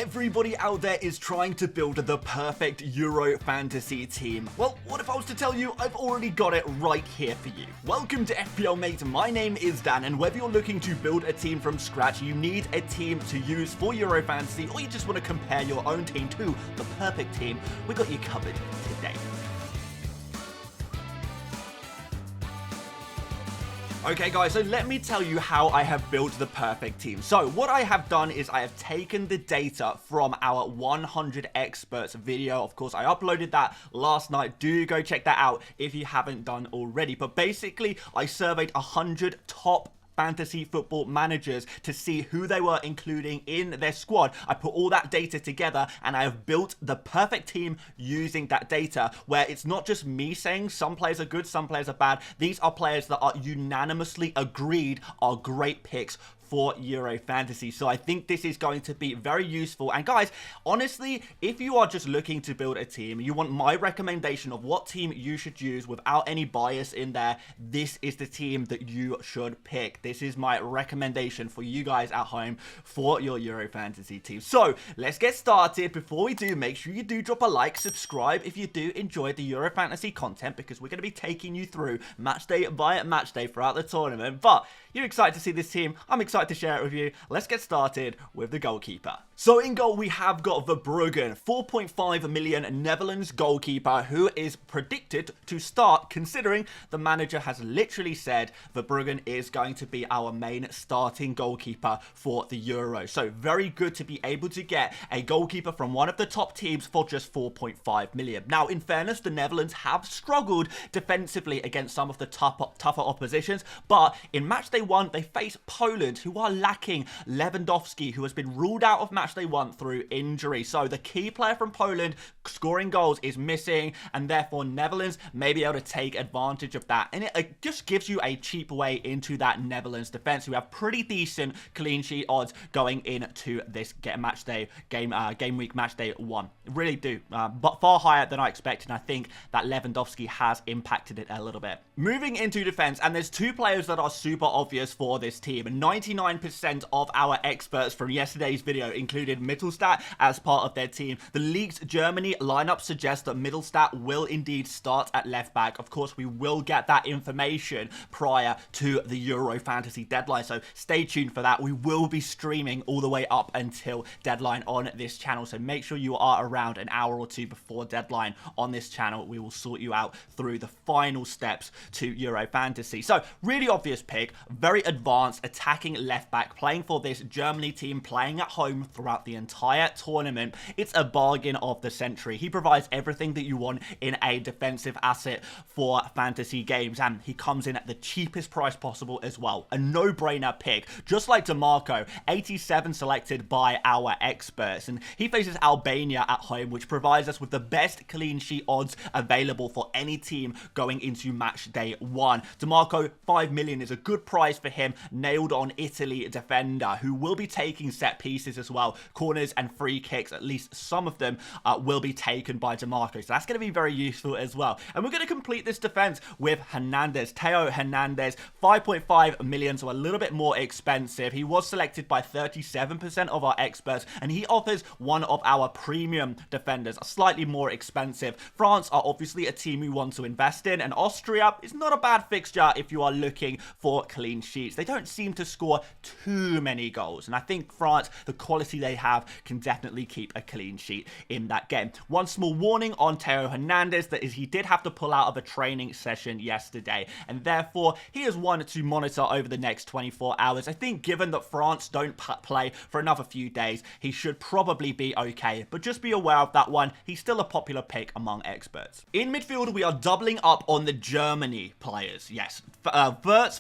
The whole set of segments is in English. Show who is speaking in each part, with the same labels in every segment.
Speaker 1: Everybody out there is trying to build the perfect Euro fantasy team. Well, what if I was to tell you I've already got it right here for you? Welcome to FPL Mate, my name is Dan, and whether you're looking to build a team from scratch, you need a team to use for Euro fantasy, or you just want to compare your own team to the perfect team, we got you covered today. Okay guys, so let me tell you how I have built the perfect team. So what I have done is I have taken the data from our 100 experts video. Of course, I uploaded that last night. Do go check that out if you haven't done already. But basically, I surveyed 100 top fantasy football managers to see who they were including in their squad. I put all that data together and I have built the perfect team using that data, where it's not just me saying some players are good, some players are bad. These are players that are unanimously agreed are great picks for Euro Fantasy. So I think this is going to be very useful. And guys, honestly, if you are just looking to build a team, you want my recommendation of what team you should use without any bias in there, this is the team that you should pick. This is my recommendation for you guys at home for your Euro Fantasy team. So let's get started. Before we do, make sure you do drop a like, subscribe if you do enjoy the Euro Fantasy content, because we're going to be taking you through match day by match day throughout the tournament. But you're excited to see this team. I'm excited to share it with you. Let's get started with the goalkeeper. So in goal, we have got Verbruggen, 4.5 million Netherlands goalkeeper, who is predicted to start, considering the manager has literally said Verbruggen is going to be our main starting goalkeeper for the Euro. So very good to be able to get a goalkeeper from one of the top teams for just 4.5 million. Now, in fairness, the Netherlands have struggled defensively against some of the tougher oppositions, but in matchday 1, they face Poland, who are lacking Lewandowski, who has been ruled out of matchday 1 through injury. So the key player from Poland scoring goals is missing, and therefore Netherlands may be able to take advantage of that. And it just gives you a cheap way into that Netherlands defense, who have pretty decent clean sheet odds going into this game week matchday 1. Really do, but far higher than I expected. And I think that Lewandowski has impacted it a little bit. Moving into defense, and there's two players that are super obvious for this team. 99% of our experts from yesterday's video included Mittelstadt as part of their team. The league's Germany lineup suggests that Mittelstadt will indeed start at left back. Of course, we will get that information prior to the Euro Fantasy deadline, so stay tuned for that. We will be streaming all the way up until deadline on this channel, so make sure you are around an hour or two before deadline on this channel. We will sort you out through the final steps to Euro Fantasy. So really obvious pick, very advanced attacking left back, playing for this Germany team, playing at home throughout the entire tournament. It's a bargain of the century. He provides everything that you want in a defensive asset for fantasy games, and he comes in at the cheapest price possible as well. A no-brainer pick, just like DeMarco, 87 selected by our experts, and he faces Albania at home, which provides us with the best clean sheet odds available for any team going into match day 1. DeMarco, 5 million is a good price for him, nailed on Italy defender, who will be taking set pieces as well. Corners and free kicks, at least some of them, will be taken by DeMarco. So that's going to be very useful as well. And we're going to complete this defense with Hernandez. Theo Hernandez, 5.5 million, so a little bit more expensive. He was selected by 37% of our experts, and he offers one of our premium defenders, slightly more expensive. France are obviously a team we want to invest in, and Austria is not a bad fixture if you are looking for clean sheets. They don't seem to score too many goals, and I think France, the quality they have, can definitely keep a clean sheet in that game. One small warning on Theo Hernandez, that is, he did have to pull out of a training session yesterday, and therefore he is one to monitor over the next 24 hours. I think given that France don't play for another few days, he should probably be okay, but just be aware of that one. He's still a popular pick among experts. In midfield, we are doubling up on the Germany players. Yes,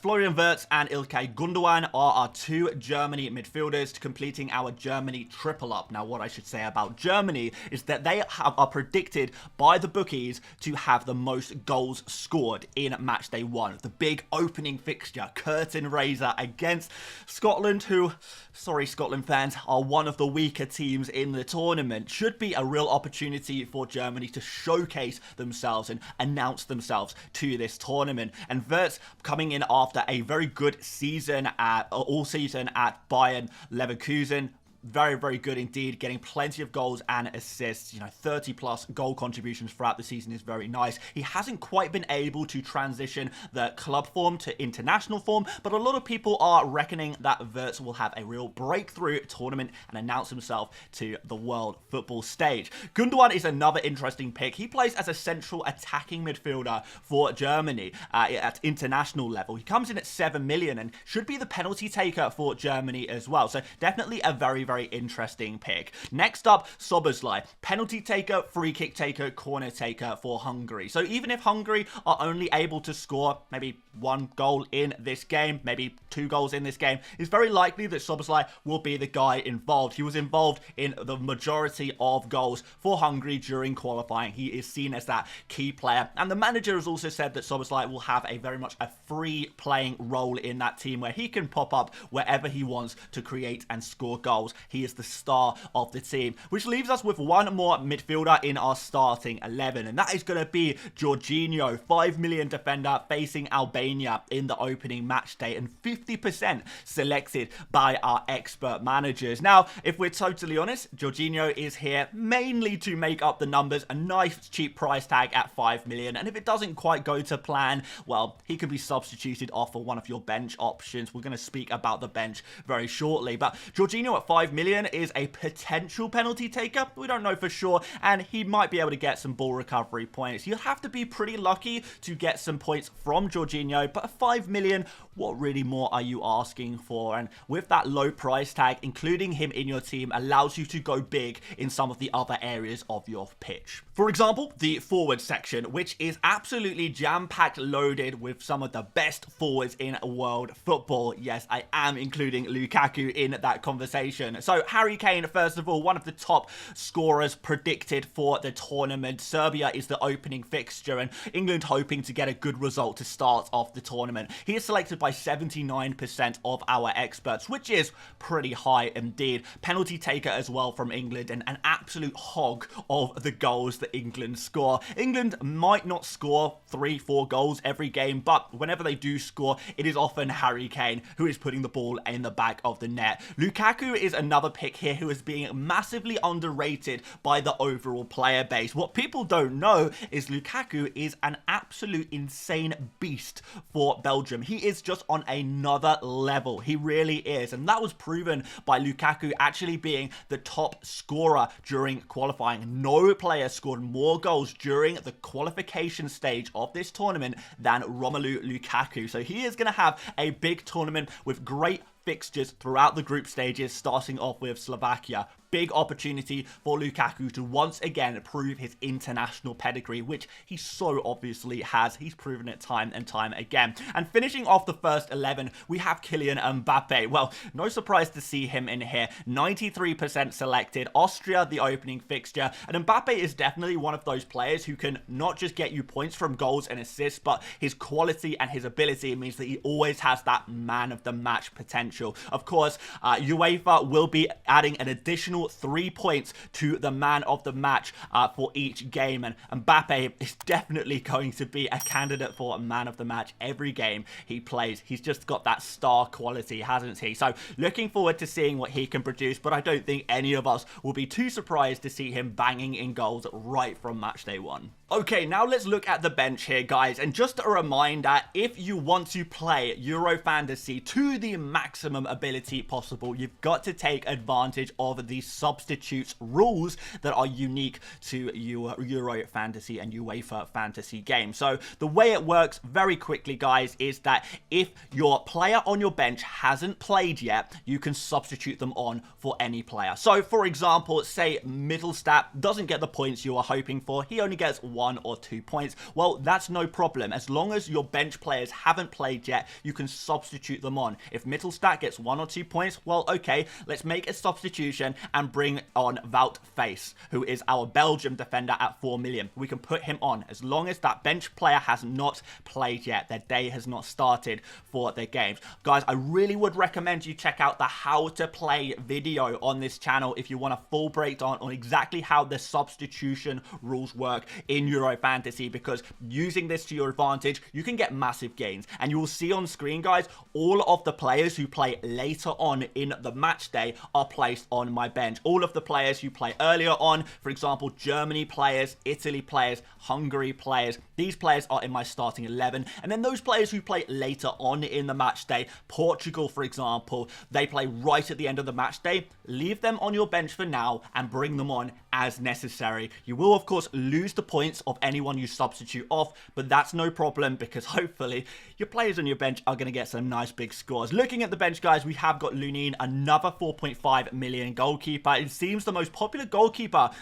Speaker 1: Florian Wirtz and Ilkay Gundogan are our two Germany midfielders, completing our Germany triple up. Now, what I should say about Germany is that they are predicted by the bookies to have the most goals scored in matchday 1. The big opening fixture, curtain raiser against Scotland, who, sorry Scotland fans, are one of the weaker teams in the tournament. Should be a real opportunity for Germany to showcase themselves and announce themselves to this tournament. And Wirtz coming in after a very good season all season at Bayern Leverkusen. very, very good indeed, getting plenty of goals and assists. 30 plus goal contributions throughout the season is very nice. He hasn't quite been able to transition the club form to international form, but a lot of people are reckoning that Wirtz will have a real breakthrough tournament and announce himself to the world football stage. Gundogan is another interesting pick. He plays as a central attacking midfielder for Germany at international level. He comes in at 7 million and should be the penalty taker for Germany as well. So definitely a very, very interesting pick. Next up, Szoboszlai, penalty taker, free kick taker, corner taker for Hungary. So even if Hungary are only able to score maybe 1 goal in this game, maybe 2 goals in this game, it's very likely that Szoboszlai will be the guy involved. He was involved in the majority of goals for Hungary during qualifying. He is seen as that key player, and the manager has also said that Szoboszlai will have a very much a free playing role in that team where he can pop up wherever he wants to create and score goals. He is the star of the team, which leaves us with one more midfielder in our starting 11, and that is going to be Jorginho, 5 million defender facing Albania in the opening match day, and 50% selected by our expert managers. Now, if we're totally honest, Jorginho is here mainly to make up the numbers, a nice cheap price tag at 5 million, and if it doesn't quite go to plan, well, he can be substituted off for one of your bench options. We're going to speak about the bench very shortly, but Jorginho at 5 million is a potential penalty taker. We don't know for sure, and he might be able to get some ball recovery points. You'll have to be pretty lucky to get some points from Jorginho, but at 5 million, what really more are you asking for? And with that low price tag, including him in your team allows you to go big in some of the other areas of your pitch. For example, the forward section, which is absolutely jam-packed loaded with some of the best forwards in world football. Yes, I am including Lukaku in that conversation. So Harry Kane, first of all, one of the top scorers predicted for the tournament. Serbia is the opening fixture, and England hoping to get a good result to start off the tournament. He is selected by 79% of our experts, which is pretty high indeed. Penalty taker as well from England, and an absolute hog of the goals that England score. England might not score 3-4 goals every game, but whenever they do score, it is often Harry Kane who is putting the ball in the back of the net. Lukaku is another pick here who is being massively underrated by the overall player base. What people don't know is Lukaku is an absolute insane beast for Belgium. He is just on another level. He really is, and that was proven by Lukaku actually being the top scorer during qualifying. No player scored more goals during the qualification stage of this tournament than Romelu Lukaku. So he is going to have a big tournament with great fixtures throughout the group stages, starting off with Slovakia. Big opportunity for Lukaku to once again prove his international pedigree, which he so obviously has. He's proven it time and time again. And finishing off the first 11, we have Kylian Mbappe. Well, no surprise to see him in here. 93% selected. Austria, the opening fixture. And Mbappe is definitely one of those players who can not just get you points from goals and assists, but his quality and his ability means that he always has that man of the match potential. Of course, UEFA will be adding an additional 3 points to the man of the match for each game, and Mbappe is definitely going to be a candidate for a man of the match every game he plays. He's just got that star quality, hasn't he? So looking forward to seeing what he can produce, but I don't think any of us will be too surprised to see him banging in goals right from match day 1. Okay, now let's look at the bench here, guys, and just a reminder, if you want to play Euro Fantasy to the maximum ability possible, you've got to take advantage of the substitutes rules that are unique to Euro Fantasy and UEFA Fantasy games. So the way it works very quickly, guys, is that if your player on your bench hasn't played yet, you can substitute them on for any player. So for example, say Mittelstadt doesn't get the points you are hoping for. He only gets 1 or 2 points. Well, that's no problem. As long as your bench players haven't played yet, you can substitute them on. If Mittelstadt gets 1 or 2 points, well, okay, let's make a substitution and bring on Wout Face, who is our Belgium defender at 4 million. We can put him on as long as that bench player has not played yet. Their day has not started for their games. Guys, I really would recommend you check out the how to play video on this channel if you want a full breakdown on exactly how the substitution rules work in Euro Fantasy, because using this to your advantage, you can get massive gains. And you will see on screen, guys, all of the players who play later on in the match day are placed on my bench. All of the players who play earlier on, for example, Germany players, Italy players, Hungary players, these players are in my starting 11. And then those players who play later on in the match day, Portugal, for example, they play right at the end of the match day. Leave them on your bench for now and bring them on as necessary. You will, of course, lose the points of anyone you substitute off, but that's no problem because hopefully your players on your bench are going to get some nice big scores. Looking at the bench, guys, we have got Lunin, another 4.5 million goalkeeper. It seems the most popular goalkeepers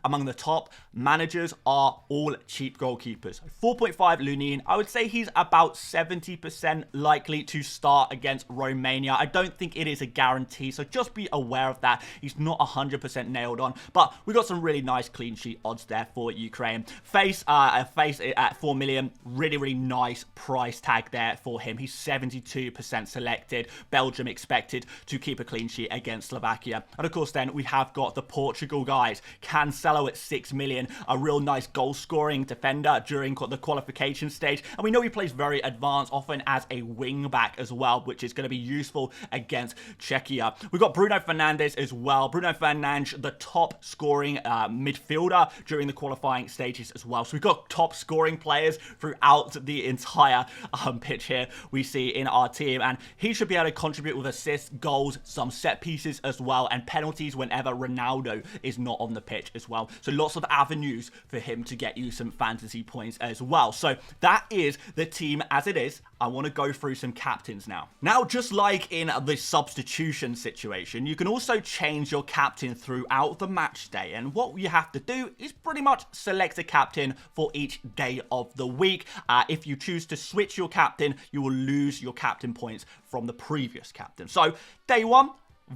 Speaker 1: among the top managers are all cheap goalkeepers. 4.5 Lunin, I would say he's about 70% likely to start against Romania. I don't think it is a guarantee, so just be aware of that. He's not 100% nailed on, but we got some really nice clean sheet odds there for Ukraine. Face at 4 million, really nice price tag there for him. He's 72% selected. Belgium expected to keep a clean sheet against Slovakia. And of course then we have got the Portugal guys. Cancelo at 6 million, a real nice goal scoring defender during the qualification stage, and we know he plays very advanced, often as a wing back as well, which is going to be useful against Czechia. We've got Bruno Fernandes as well. Bruno Fernandes, the top scoring midfielder during the qualifying stages as well. So we've got top scoring players throughout the entire pitch here we see in our team, and he should be able to contribute with assists, goals, some set pieces as well, and penalties whenever Ronaldo is not on the pitch as well. So lots of avenues for him to get you some fantasy points as well. So that is the team as it is. I want to go through some captains now. Now, just like in the substitution situation, you can also change your captain throughout the match day. And what you have to do is pretty much select a captain for each day of the week. If you choose to switch your captain, you will lose your captain points from the previous captain. So day one,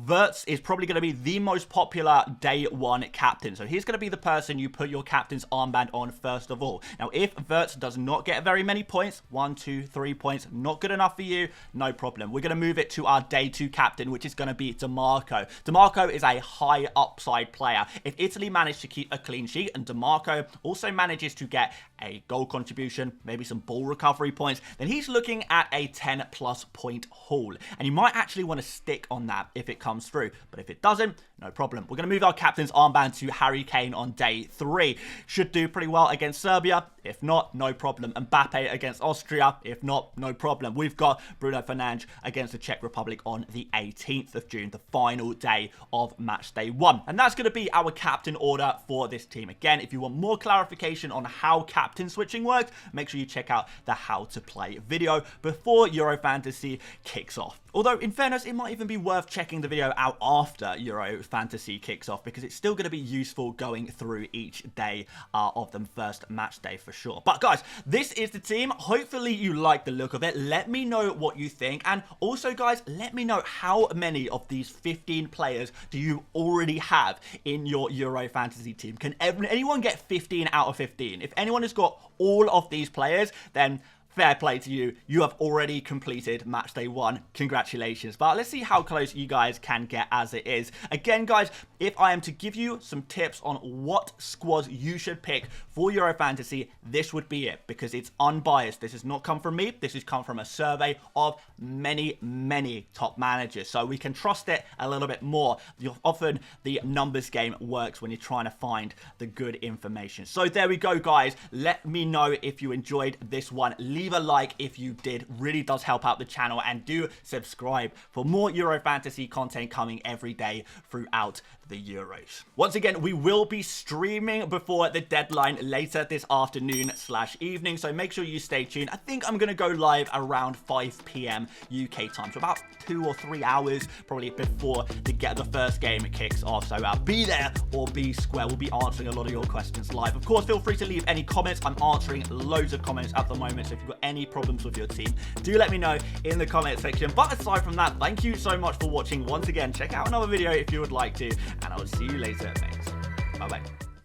Speaker 1: Wirtz is probably going to be the most popular day one captain. So he's going to be the person you put your captain's armband on first of all. Now, if Wirtz does not get very many points, 1, 2, 3 points, not good enough for you, no problem. We're going to move it to our day two captain, which is going to be DeMarco. DeMarco is a high upside player. If Italy manage to keep a clean sheet and DeMarco also manages to get a goal contribution, maybe some ball recovery points, then he's looking at a 10+ point haul. And you might actually want to stick on that if it comes through, but if it doesn't, no problem. We're going to move our captain's armband to Harry Kane on day 3. Should do pretty well against Serbia. If not, no problem. Mbappe against Austria. If not, no problem. We've got Bruno Fernandes against the Czech Republic on the 18th of June, the final day of match day 1. And that's going to be our captain order for this team. Again, if you want more clarification on how captain switching works, make sure you check out the how to play video before Euro Fantasy kicks off. Although, in fairness, it might even be worth checking the video out after Euro Fantasy kicks off, because it's still going to be useful going through each day of the first match day for sure. But guys, this is the team. Hopefully you like the look of it. Let me know what you think. And also, guys, let me know how many of these 15 players do you already have in your Euro Fantasy team. Can anyone get 15 out of 15? If anyone has got all of these players, then fair play to you. You have already completed match day 1. Congratulations. But let's see how close you guys can get as it is. Again, guys, if I am to give you some tips on what squads you should pick for Euro Fantasy, this would be it, because it's unbiased. This has not come from me. This has come from a survey of many top managers. So we can trust it a little bit more. Often the numbers game works when you're trying to find the good information. So there we go, guys. Let me know if you enjoyed this one. Leave a like if you did. Really does help out the channel, and do subscribe for more Euro Fantasy content coming every day throughout the Euros. Once again, we will be streaming before the deadline later this afternoon/evening, so make sure you stay tuned. I think I'm going to go live around 5 p.m. UK time, so about 2 or 3 hours probably before the first game kicks off. So be there or be square. We'll be answering a lot of your questions live. Of course, feel free to leave any comments. I'm answering loads of comments at the moment, so if you've got any problems with your team, do let me know in the comment section. But aside from that, thank you so much for watching. Once again, check out another video if you would like to, and I will see you later, mates. Bye-bye.